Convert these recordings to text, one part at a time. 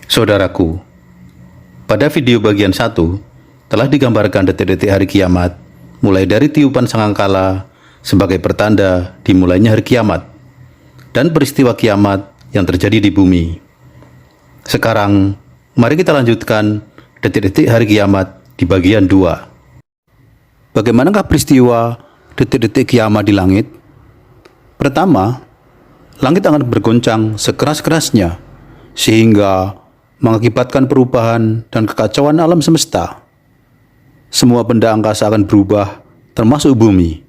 Saudaraku, pada video bagian 1 telah digambarkan detik-detik hari kiamat, mulai dari tiupan sangkakala sebagai pertanda dimulainya hari kiamat, dan peristiwa kiamat yang terjadi di bumi. Sekarang, mari kita lanjutkan detik-detik hari kiamat di bagian 2. Bagaimanakah peristiwa detik-detik kiamat di langit? Pertama, langit akan bergoncang sekeras-kerasnya, sehingga mengakibatkan perubahan dan kekacauan alam semesta. Semua benda angkasa akan berubah, termasuk bumi.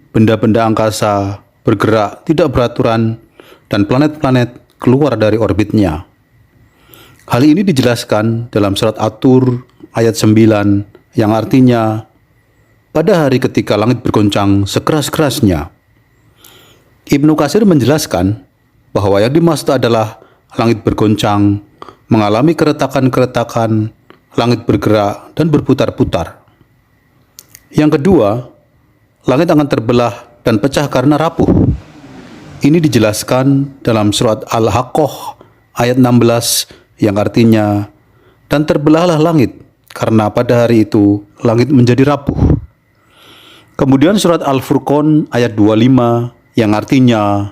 Benda-benda angkasa bergerak tidak beraturan dan planet-planet keluar dari orbitnya. Hal ini dijelaskan dalam surat At-Tur ayat 9 yang artinya, pada hari ketika langit bergoncang sekeras-kerasnya. Ibnu Katsir menjelaskan bahwa yang dimaksud adalah langit bergoncang, mengalami keretakan-keretakan, langit bergerak dan berputar-putar. Yang kedua, langit akan terbelah dan pecah karena rapuh. Ini dijelaskan dalam surat Al-Haqqah ayat 16 yang artinya, dan terbelahlah langit karena pada hari itu langit menjadi rapuh. Kemudian surat Al-Furqan ayat 25 yang artinya,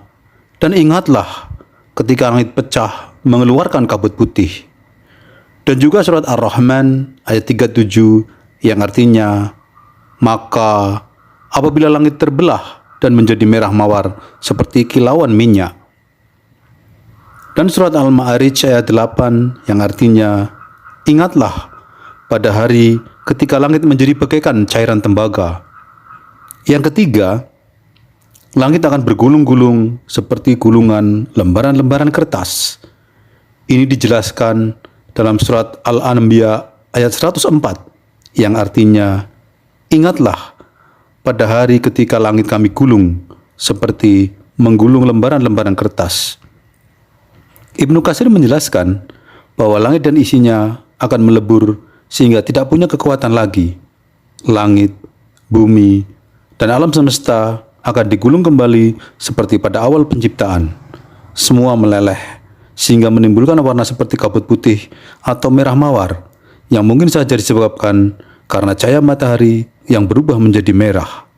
dan ingatlah ketika langit pecah mengeluarkan kabut putih. Dan juga surat Ar-Rahman ayat 37 yang artinya, maka apabila langit terbelah dan menjadi merah mawar seperti kilauan minyak. Dan surat Al-Ma'arij ayat 8 yang artinya, ingatlah pada hari ketika langit menjadi bagaikan cairan tembaga. Yang ketiga, langit akan bergulung-gulung seperti gulungan lembaran-lembaran kertas. Ini dijelaskan dalam surat Al-Anbiya ayat 104 yang artinya, ingatlah pada hari ketika langit kami gulung seperti menggulung lembaran-lembaran kertas. Ibnu Katsir menjelaskan bahwa langit dan isinya akan melebur sehingga tidak punya kekuatan lagi. Langit, bumi, dan alam semesta akan digulung kembali seperti pada awal penciptaan. Semua meleleh sehingga menimbulkan warna seperti kabut putih atau merah mawar yang mungkin saja disebabkan karena cahaya matahari yang berubah menjadi merah.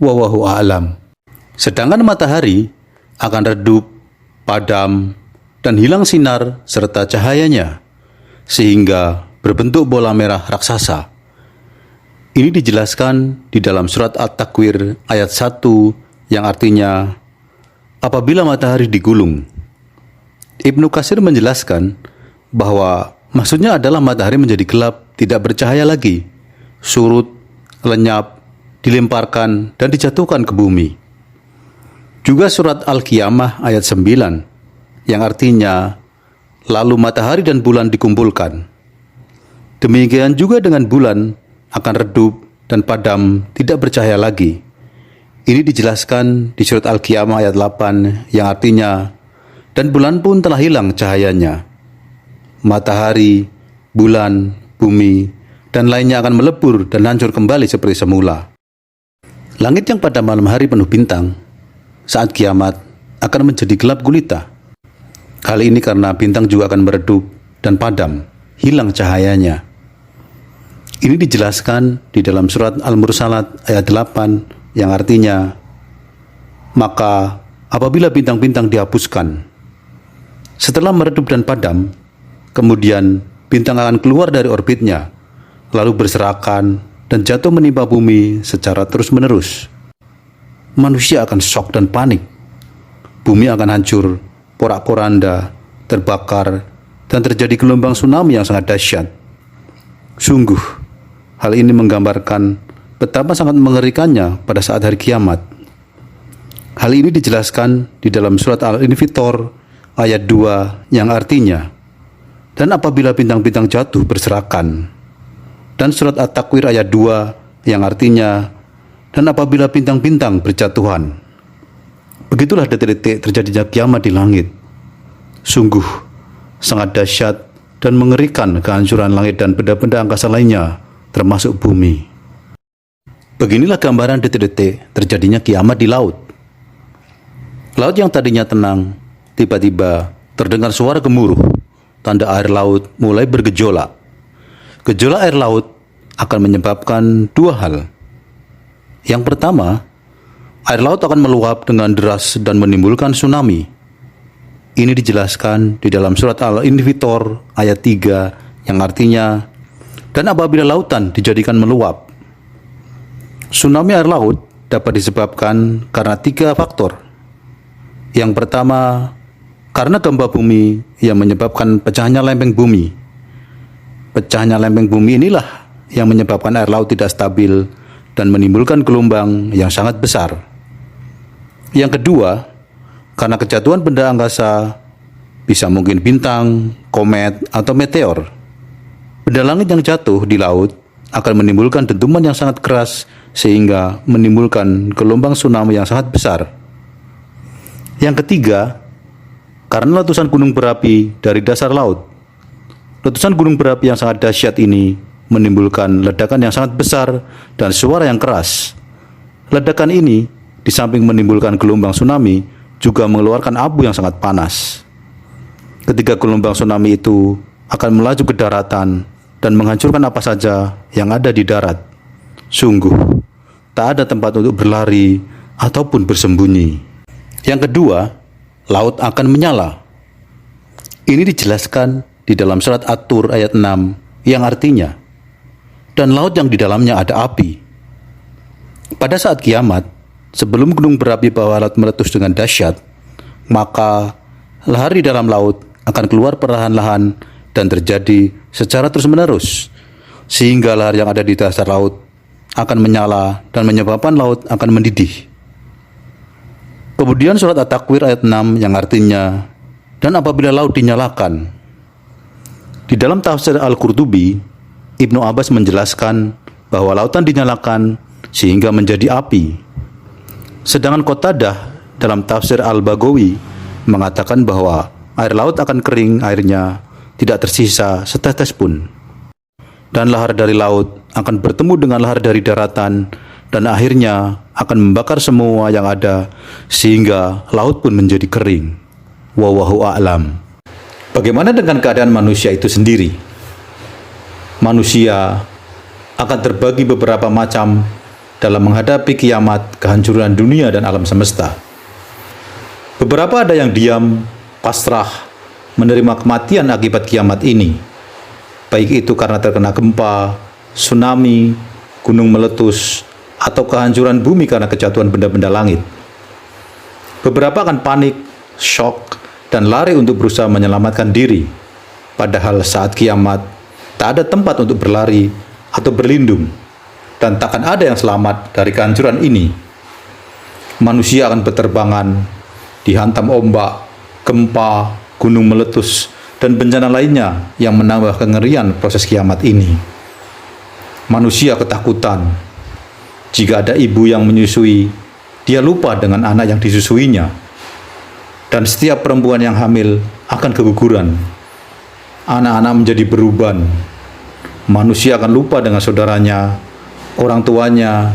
Wallahu a'lam. Sedangkan matahari akan redup, padam, dan hilang sinar serta cahayanya, sehingga berbentuk bola merah raksasa. Ini dijelaskan di dalam surat At-Takwir ayat 1 yang artinya, apabila matahari digulung. Ibnu Katsir menjelaskan bahwa maksudnya adalah matahari menjadi gelap, tidak bercahaya lagi, surut, lenyap, dilemparkan, dan dijatuhkan ke bumi. Juga surat Al-Qiyamah ayat 9 yang artinya, lalu matahari dan bulan dikumpulkan. Demikian juga dengan bulan akan redup dan padam, tidak bercahaya lagi. Ini dijelaskan di surat Al-Qiyamah ayat 8 yang artinya, dan bulan pun telah hilang cahayanya. Matahari, bulan, bumi, dan lainnya akan melebur dan hancur kembali seperti semula. Langit yang pada malam hari penuh bintang, saat kiamat akan menjadi gelap gulita. Hal ini karena bintang juga akan meredup dan padam, hilang cahayanya. Ini dijelaskan di dalam surat Al-Mursalat ayat 8 yang artinya, maka apabila bintang-bintang dihapuskan, setelah meredup dan padam, kemudian bintang akan keluar dari orbitnya, lalu berserakan dan jatuh menimpa bumi secara terus-menerus. Manusia akan syok dan panik. Bumi akan hancur, porak-poranda, terbakar, dan terjadi gelombang tsunami yang sangat dahsyat. Sungguh, hal ini menggambarkan betapa sangat mengerikannya pada saat hari kiamat. Hal ini dijelaskan di dalam surat Al-Infitor ayat 2 yang artinya, dan apabila bintang-bintang jatuh berserakan. Dan surat At-Takwir ayat 2 yang artinya, dan apabila bintang-bintang berjatuhan. Begitulah detik-detik terjadinya kiamat di langit. Sungguh sangat dahsyat dan mengerikan kehancuran langit dan benda-benda angkasa lainnya, termasuk bumi. Beginilah gambaran detik-detik terjadinya kiamat di laut. Laut yang tadinya tenang, tiba-tiba terdengar suara gemuruh, tanda air laut mulai bergejolak. Gejolak air laut akan menyebabkan dua hal. Yang pertama, air laut akan meluap dengan deras dan menimbulkan tsunami. Ini dijelaskan di dalam surat Al-Infitor ayat 3 yang artinya, dan apabila lautan dijadikan meluap. Tsunami air laut dapat disebabkan karena 3 faktor. Yang pertama, karena gempa bumi yang menyebabkan pecahnya lempeng bumi. Pecahnya lempeng bumi inilah yang menyebabkan air laut tidak stabil dan menimbulkan gelombang yang sangat besar. Yang kedua, karena kejatuhan benda angkasa, bisa mungkin bintang, komet, atau meteor. Benda langit yang jatuh di laut akan menimbulkan dentuman yang sangat keras sehingga menimbulkan gelombang tsunami yang sangat besar. Yang ketiga, karena letusan gunung berapi dari dasar laut. Letusan gunung berapi yang sangat dahsyat ini menimbulkan ledakan yang sangat besar dan suara yang keras. Ledakan ini di samping menimbulkan gelombang tsunami juga mengeluarkan abu yang sangat panas. Ketika gelombang tsunami itu akan melaju ke daratan dan menghancurkan apa saja yang ada di darat. Sungguh, tak ada tempat untuk berlari ataupun bersembunyi. Yang kedua, laut akan menyala. Ini dijelaskan di dalam surat At-Tur ayat 6 yang artinya, dan laut yang di dalamnya ada api. Pada saat kiamat, sebelum gunung berapi bawah laut meletus dengan dahsyat, maka lahar di dalam laut akan keluar perlahan-lahan dan terjadi secara terus-menerus, sehingga lahar yang ada di dasar laut akan menyala dan menyebabkan laut akan mendidih. Kemudian surat At-Takwir ayat 6 yang artinya, dan apabila laut dinyalakan. Di dalam tafsir Al-Qurtubi, Ibnu Abbas menjelaskan bahwa lautan dinyalakan sehingga menjadi api. Sedangkan Qatadah dalam tafsir Al-Baghawi mengatakan bahwa air laut akan kering airnya, tidak tersisa setetes pun. Dan lahar dari laut akan bertemu dengan lahar dari daratan dan akhirnya akan membakar semua yang ada sehingga laut pun menjadi kering. Wallahu a'lam. Bagaimana dengan keadaan manusia itu sendiri? Manusia akan terbagi beberapa macam dalam menghadapi kiamat, kehancuran dunia dan alam semesta. Beberapa ada yang diam, pasrah, menerima kematian akibat kiamat ini, baik itu karena terkena gempa, tsunami, gunung meletus, atau kehancuran bumi karena kejatuhan benda-benda langit. Beberapa akan panik, shock, dan lari untuk berusaha menyelamatkan diri, padahal saat kiamat tak ada tempat untuk berlari atau berlindung, dan takkan ada yang selamat dari kehancuran ini. Manusia akan berterbangan, dihantam ombak, gempa, gunung meletus, dan bencana lainnya yang menambah kengerian proses kiamat ini. Manusia ketakutan. Jika ada ibu yang menyusui, dia lupa dengan anak yang disusuinya. Dan setiap perempuan yang hamil akan keguguran. Anak-anak menjadi beruban. Manusia akan lupa dengan saudaranya, orang tuanya,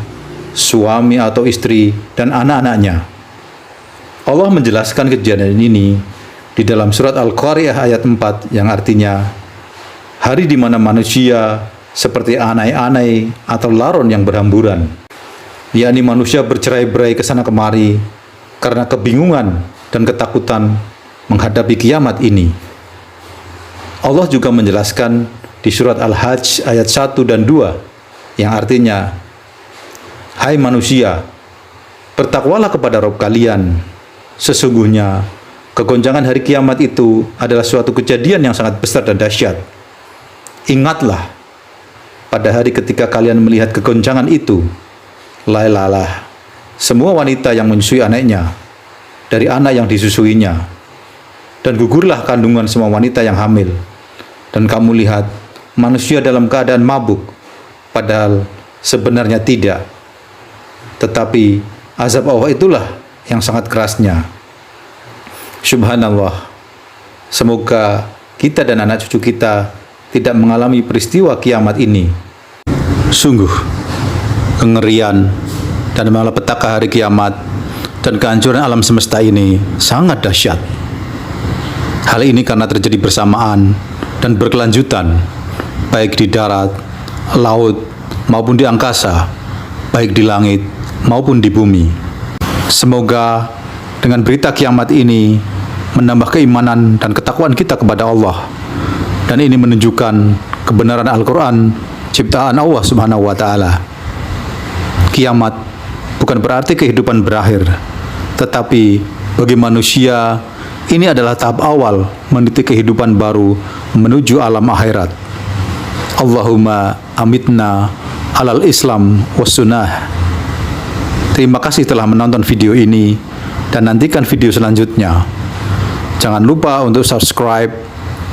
suami atau istri, dan anak-anaknya. Allah menjelaskan kejadian ini di dalam surat Al-Qari'ah ayat 4 yang artinya, hari di mana manusia seperti anai-anai atau laron yang berhamburan, yakni manusia bercerai-berai ke sana kemari karena kebingungan dan ketakutan menghadapi kiamat ini. Allah juga menjelaskan di surat Al-Hajj ayat 1 dan 2 yang artinya, hai manusia, bertakwalah kepada Rabb kalian. Sesungguhnya kegoncangan hari kiamat itu adalah suatu kejadian yang sangat besar dan dahsyat. Ingatlah pada hari ketika kalian melihat kegoncangan itu. Lailalah semua wanita yang menyusui anaknya dari anak yang disusuinya, dan gugurlah kandungan semua wanita yang hamil. Dan kamu lihat manusia dalam keadaan mabuk, padahal sebenarnya tidak. Tetapi azab Allah itulah yang sangat kerasnya. Subhanallah. Semoga kita dan anak cucu kita tidak mengalami peristiwa kiamat ini. Sungguh, kengerian dan malapetaka hari kiamat dan kehancuran alam semesta ini sangat dahsyat. Hal ini karena terjadi bersamaan dan berkelanjutan, baik di darat, laut, maupun di angkasa, baik di langit maupun di bumi. Semoga dengan berita kiamat ini menambah keimanan dan ketakwaan kita kepada Allah, dan ini menunjukkan kebenaran Al-Quran, ciptaan Allah Subhanahu wa Ta'ala. Kiamat bukan berarti kehidupan berakhir, tetapi bagi manusia ini adalah tahap awal meniti kehidupan baru menuju alam akhirat. Allahumma amitna alal Islam was sunnah. Terima kasih telah menonton video ini dan nantikan video selanjutnya. Jangan lupa untuk subscribe,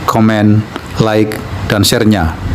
komen, like, dan share-nya.